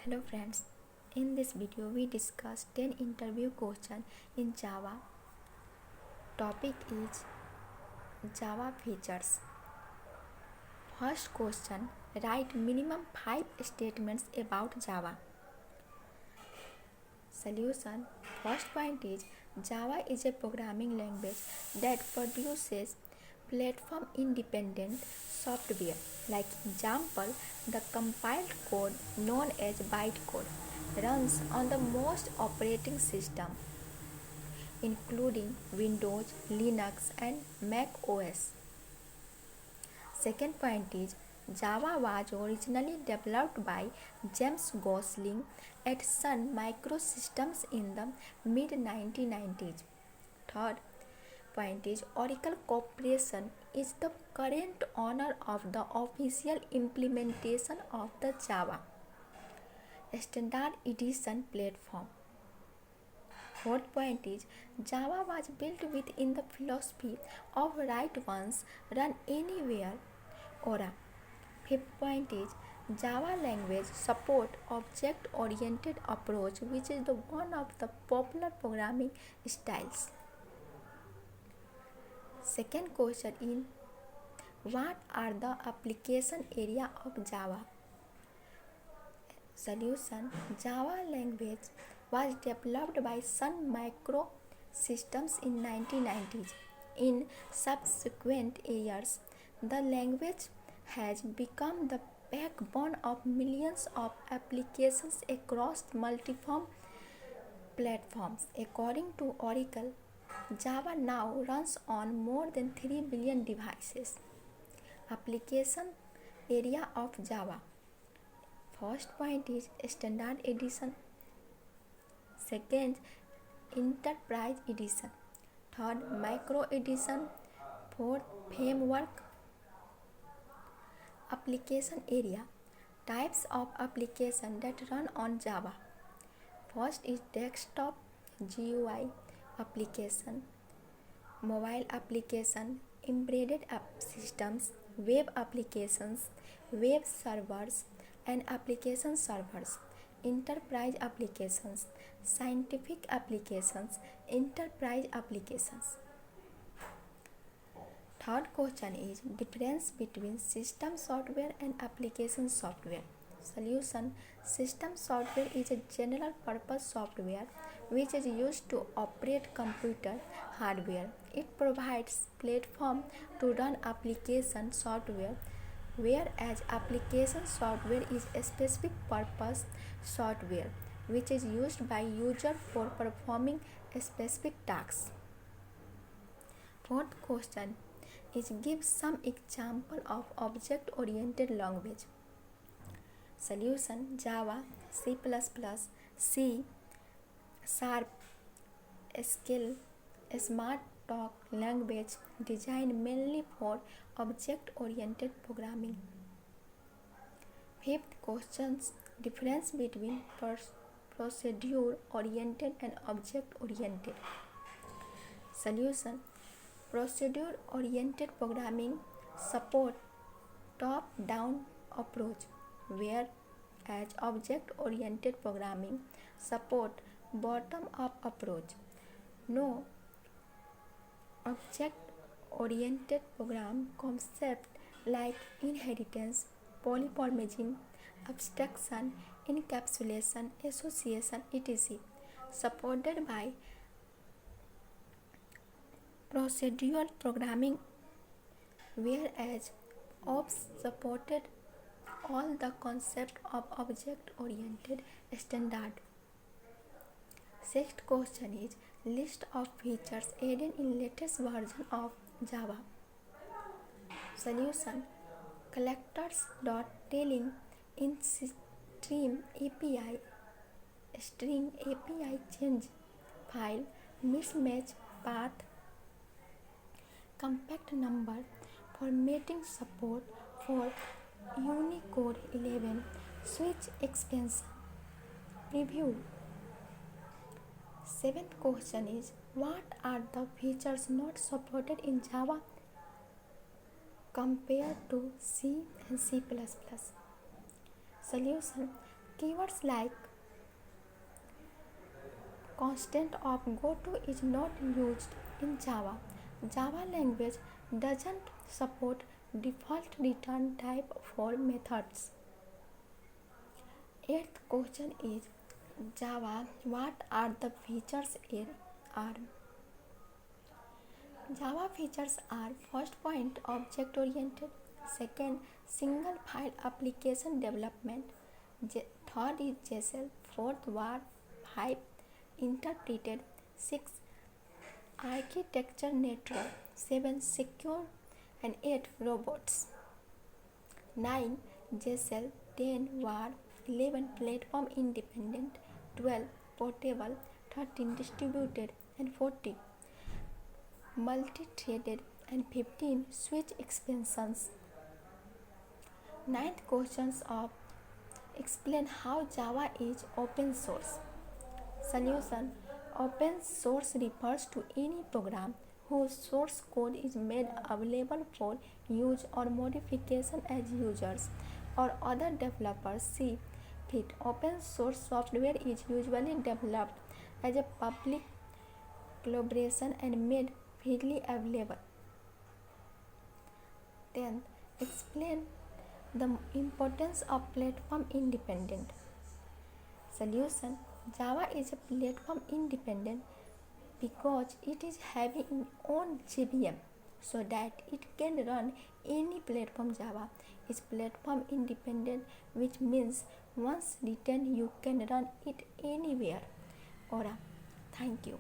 Hello friends, in this video we discuss 10 interview questions in Java. Topic is Java features. First question, write minimum 5 statements about Java. Solution. First point is Java is a programming language that produces platform independent software. Like example, the compiled code known as bytecode runs on the most operating system including Windows, Linux and Mac OS. Second point is Java was originally developed by James Gosling at Sun Microsystems in the mid 1990s. Third point is Oracle Corporation is the current owner of the official implementation of the Java Standard Edition platform. Fourth point is Java was built within the philosophy of write once, run anywhere. Aura. Fifth point is Java language support object-oriented approach, which is the one of the popular programming styles. Second question in what are the application area of Java? Solution. Java language was developed by Sun Microsystems in 1990s. In subsequent years, the language has become the backbone of millions of applications across multiple platforms. According to Oracle, Java now runs on more than 3 billion devices. Application area of Java. First point is Standard Edition. Second, Enterprise Edition. Third, Micro Edition. Fourth, Framework. Application area. Types of application that run on Java. First is desktop GUI application, mobile application, embedded systems, web applications, web servers and application servers, enterprise applications, scientific applications, enterprise applications. Third question is difference between system software and application software. Solution. System software is a general purpose software which is used to operate computer hardware. It provides platform to run application software, whereas application software is a specific purpose software which is used by user for performing a specific task. Fourth question is give some example of object oriented language. Solution. Java, C++, C, Sharp, Scala, Smalltalk language designed mainly for object oriented programming. Fifth question difference between procedure oriented and object oriented. Solution. Procedure oriented programming support top down approach, whereas object oriented programming support bottom up approach. No object oriented program concept like inheritance, polymorphism, abstraction, encapsulation, association, etc. supported by procedural programming, whereas OPS supported all the concept of object-oriented standard. Sixth question is list of features added in latest version of Java. Solution. Collectors.telling in string API change file mismatch path compact number formatting support for Unicode 11 switch expansion preview. Seventh question is what are the features not supported in Java compared to C and C++? Solution. Keywords like constant of goto is not used in Java. Java language doesn't support default return type for methods. Eighth question is Java, what are the features here are? Java features are first point object oriented, second single file application development, third is JSL, fourth var, 5 interpreted, 6 architecture network, 7 secure and 8 robots, 9 JSL, 10 var, 11 platform independent, 12 portable, 13 distributed and 14 multi-threaded and 15 switch expansions. Ninth questions of explain how Java is open source. Solution: open source refers to any program whose source code is made available for use or modification as users or other developers see fit. Open source software is usually developed as a public collaboration and made freely available. Then explain the importance of platform independent. Solution: Java is a platform independent because it is having its own JVM so that it can run any platform. Java is platform independent, which means once written you can run it anywhere. Ora, thank you.